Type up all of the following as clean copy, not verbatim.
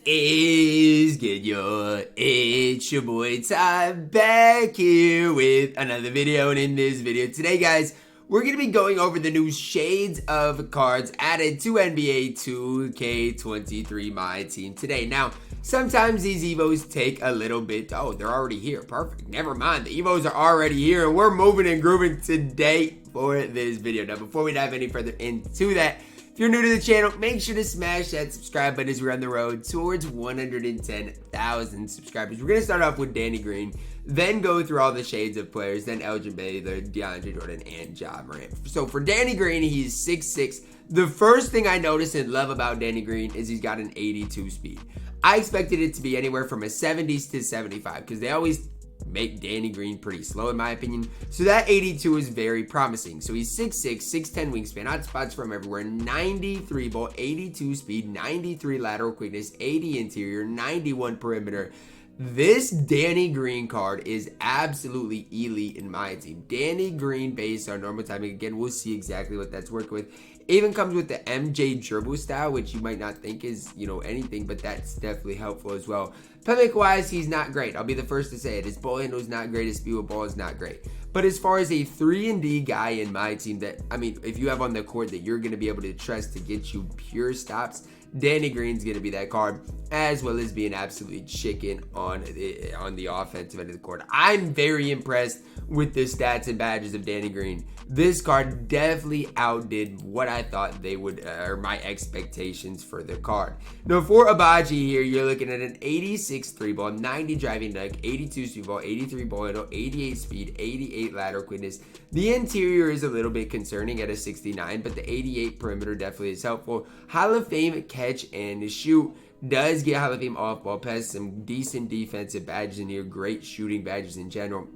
Is good, yo? It's your boy Ty back here with another video, and in this video today, guys, we're going to be going over the new shades of cards added to NBA 2K23 MyTEAM today. Now, sometimes these evos take a little bit. Oh, they're already here. Perfect. Never mind. The evos are already here, and we're moving and grooving today for this video. Now, before we dive any further into that, if you're new to the channel, make sure to smash that subscribe button as we're on the road towards 110,000 subscribers. We're going to start off with Danny Green, then go through all the shades of players, then Elgin Baylor, DeAndre Jordan, and Ja Morant. So for Danny Green, he's 6'6". The first thing I notice and love about Danny Green is he's got an 82 speed. I expected it to be anywhere from a 70s to 75 because they always make Danny Green pretty slow in my opinion. So that 82 is very promising. So he's 6'6", 6'10 wingspan, hot spots from everywhere, 93 ball, 82 speed, 93 lateral quickness, 80 interior, 91 perimeter. This Danny Green card is absolutely elite in my team. Danny Green based on normal timing. Again, we'll see exactly what that's working with. Even comes with the MJ dribble style, which you might not think is, anything, but that's definitely helpful as well. Playmaker wise, he's not great. I'll be the first to say it. His ball handle is not great. His speed with ball is not great. But as far as a 3-and-D guy in my team if you have on the court that you're going to be able to trust to get you pure stops, Danny Green's going to be that card, as well as being absolutely chicken on the offensive end of the court. I'm very impressed with the stats and badges of Danny Green. This card definitely outdid what I thought they would, or my expectations for the card. Now for Agbaji here, you're looking at an 86 3-ball, 90 driving dunk, 82 speed ball, 83 ball handle, 88 speed, 88 lateral quickness. The interior is a little bit concerning at a 69, but the 88 perimeter definitely is helpful. Hall of Fame catch and shoot. Does get Hall of Fame off-ball pass, some decent defensive badges in here, great shooting badges in general.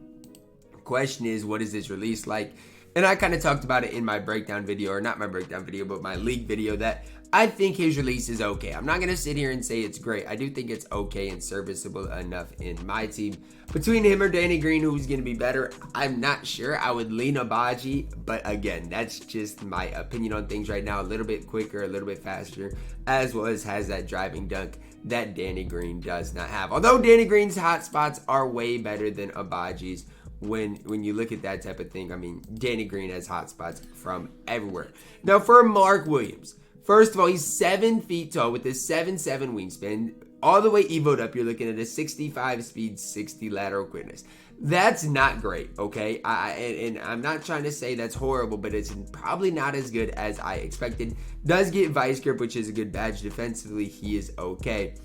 Question is, what is this release like? And I kind of talked about it in my breakdown video, or not my breakdown video, but my league video, that I think his release is okay. I'm not going to sit here and say it's great. I do think it's okay and serviceable enough in my team. Between him or Danny Green, who's going to be better, I'm not sure. I would lean Agbaji, but again, that's just my opinion on things right now. A little bit quicker, a little bit faster, as well as has that driving dunk that Danny Green does not have. Although Danny Green's hot spots are way better than Agbaji's. When you look at that type of thing, Danny Green has hot spots from everywhere. Now for Mark Williams, first of all, he's 7 feet tall with a 7'7" wingspan. All the way evoed up, you're looking at a 65 speed, 60 lateral quickness. That's not great, okay? And I'm not trying to say that's horrible, but it's probably not as good as I expected. Does get vice grip, which is a good badge. Defensively, he is okay.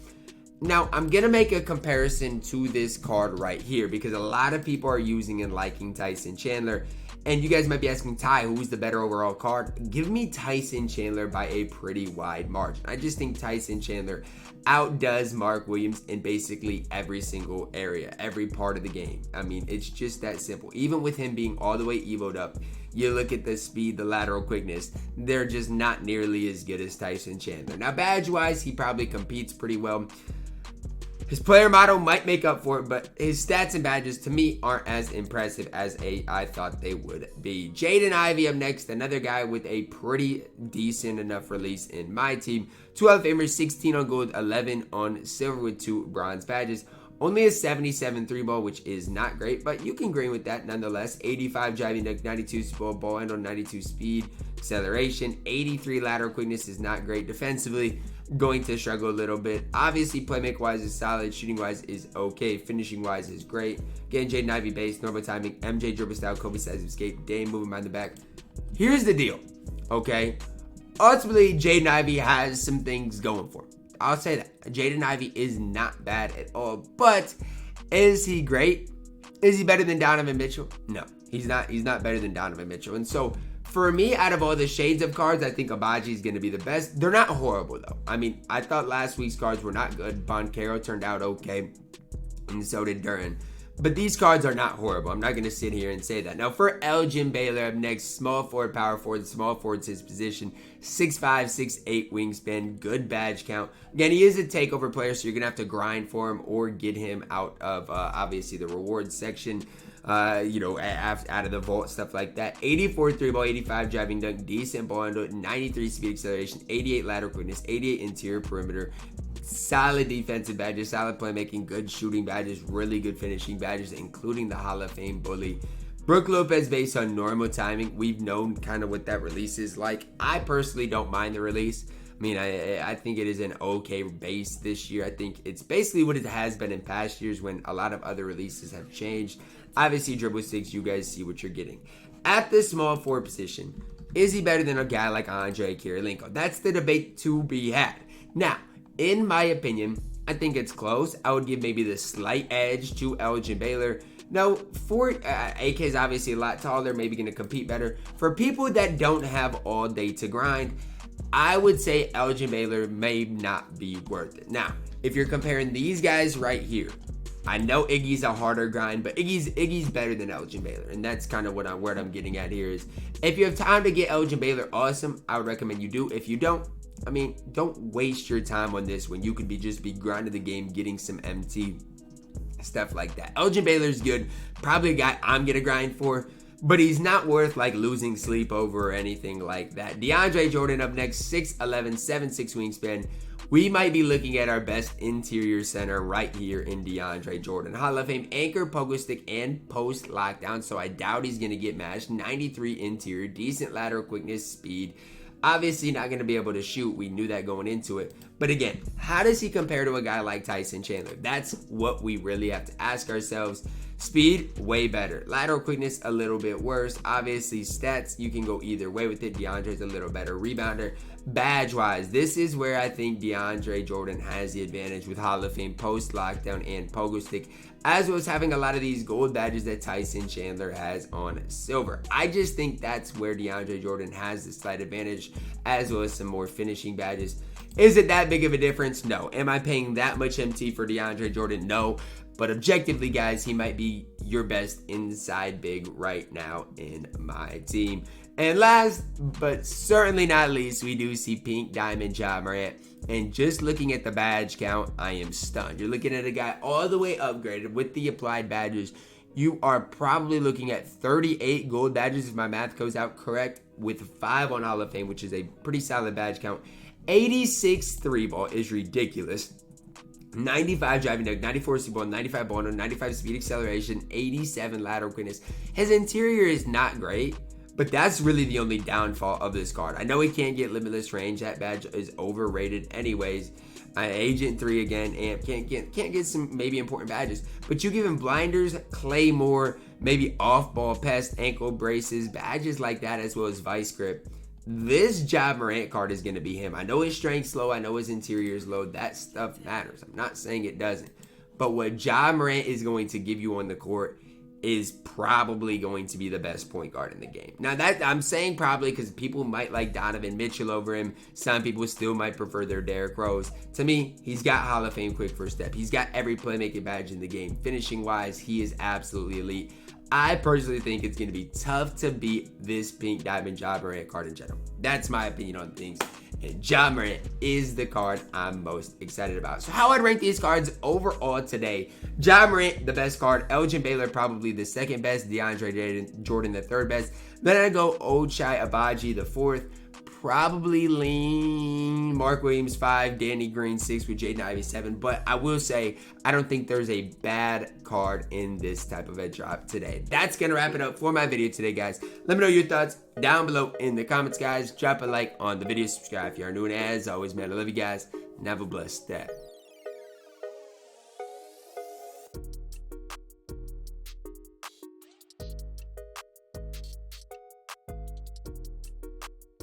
Now, I'm going to make a comparison to this card right here because a lot of people are using and liking Tyson Chandler. And you guys might be asking, Ty, who's the better overall card? Give me Tyson Chandler by a pretty wide margin. I just think Tyson Chandler outdoes Mark Williams in basically every single area, every part of the game. It's just that simple. Even with him being all the way evoed up, you look at the speed, the lateral quickness, they're just not nearly as good as Tyson Chandler. Now, badge-wise, he probably competes pretty well. His player model might make up for it, but his stats and badges to me aren't as impressive as I thought they would be. Jaden Ivey up next, another guy with a pretty decent enough release in my team. 2 Hall of Famers, 16 on gold, 11 on silver with 2 bronze badges. Only a 77 3-ball, which is not great, but you can green with that nonetheless. 85 driving dunk, 92 ball handle, 92 speed, acceleration, 83 lateral quickness is not great. Defensively, going to struggle a little bit. Obviously, playmaker-wise is solid. Shooting-wise is okay. Finishing-wise is great. Again, Jaden Ivy base, normal timing, MJ dribble style, Kobe size of escape, Dame moving behind the back. Here's the deal, okay? Ultimately, Jaden Ivy has some things going for him. I'll say that. Jaden Ivey is not bad at all, but is he great? Is he better than Donovan Mitchell? No, he's not. He's not better than Donovan Mitchell. And so, for me, out of all the shades of cards, I think Agbaji is going to be the best. They're not horrible, though. I thought last week's cards were not good. Boncaro turned out okay, and so did Duran. But these cards are not horrible. I'm not going to sit here and say that. Now, for Elgin Baylor up next, small forward, power forward. Small forward's his position. 6'5", 6'8" wingspan. Good badge count. Again, he is a takeover player, so you're going to have to grind for him or get him out of, obviously, the rewards section. Out of the vault, stuff like that. 84 3-ball, 85 driving dunk, decent ball handle, 93 speed acceleration, 88 lateral quickness, 88 interior perimeter. solid defensive badges, solid playmaking, good shooting badges, really good finishing badges, including the Hall of Fame bully. Brook Lopez based on normal timing. We've known kind of what that release is like. I personally don't mind the release. I mean, I think it is an okay base this year. I think it's basically what it has been in past years when a lot of other releases have changed. Obviously, dribble six, you guys see what you're getting. At the small forward position, is he better than a guy like Andre Kirilenko? That's the debate to be had. Now, in my opinion, I think it's close. I would give maybe the slight edge to Elgin Baylor. No, AK is obviously a lot taller, maybe going to compete better. For people that don't have all day to grind, I would say Elgin Baylor may not be worth it. Now, if you're comparing these guys right here, I know Iggy's a harder grind, but Iggy's better than Elgin Baylor, and that's kind of what I'm getting at here is if you have time to get Elgin Baylor, awesome. I would recommend you do. If you don't, I mean, don't waste your time on this when you could just be grinding the game, getting some MT, stuff like that. Elgin Baylor's good, probably a guy I'm gonna grind for, but he's not worth like losing sleep over or anything like that. DeAndre Jordan up next, 6'11", 7'6" wingspan. We might be looking at our best interior center right here in DeAndre Jordan. Hall of Fame anchor, pogo stick, and post lockdown, so I doubt he's gonna get matched. 93 interior, decent lateral quickness, speed. Obviously not going to be able to shoot. We knew that going into it. But again, how does he compare to a guy like Tyson Chandler? That's what we really have to ask ourselves. Speed, way better. Lateral quickness, a little bit worse. Obviously, stats, you can go either way with it. DeAndre's a little better rebounder. Badge-wise, this is where I think DeAndre Jordan has the advantage with Hall of Fame post, lockdown, and pogo stick, as well as having a lot of these gold badges that Tyson Chandler has on silver. I just think that's where DeAndre Jordan has the slight advantage, as well as some more finishing badges. Is it that big of a difference? No. Am I paying that much MT for DeAndre Jordan? No. But objectively, guys, he might be your best inside big right now in my team. And last, but certainly not least, we do see Pink Diamond Ja Morant. And just looking at the badge count, I am stunned. You're looking at a guy all the way upgraded with the applied badges. You are probably looking at 38 gold badges, if my math goes out correct, with 5 on Hall of Fame, which is a pretty solid badge count. 86 3 ball is ridiculous. 95 driving dunk, 94 speed ball, 95 ball, 95 speed acceleration, 87 lateral quickness. His interior is not great, but that's really the only downfall of this card. I know he can't get limitless range. That badge is overrated anyways. Agent 3 again, amp can't get some maybe important badges, but you give him blinders, claymore, maybe off-ball pest, ankle braces, badges like that, as well as vice grip. This Ja Morant card is going to be him. I know his strength's low. I know his interior is low. That stuff matters. I'm not saying it doesn't. But what Ja Morant is going to give you on the court is probably going to be the best point guard in the game. Now, that I'm saying probably because people might like Donovan Mitchell over him. Some people still might prefer their Derrick Rose. To me, he's got Hall of Fame quick first step. He's got every playmaking badge in the game. Finishing-wise, he is absolutely elite. I personally think it's going to be tough to beat this Pink Diamond Ja Morant card in general. That's my opinion on things. And Ja Morant is the card I'm most excited about. So how I'd rank these cards overall today. Ja Morant, the best card. Elgin Baylor, probably the second best. DeAndre Jordan, the third best. Then I go Ochai Agbaji, the fourth. Probably lean Mark Williams 5, Danny Green 6 with Jaden Ivey 7. But I will say, I don't think there's a bad card in this type of a drop today. That's going to wrap it up for my video today, guys. Let me know your thoughts down below in the comments, guys. Drop a like on the video, subscribe if you are new. And as always, man, I love you guys. And have a blessed day.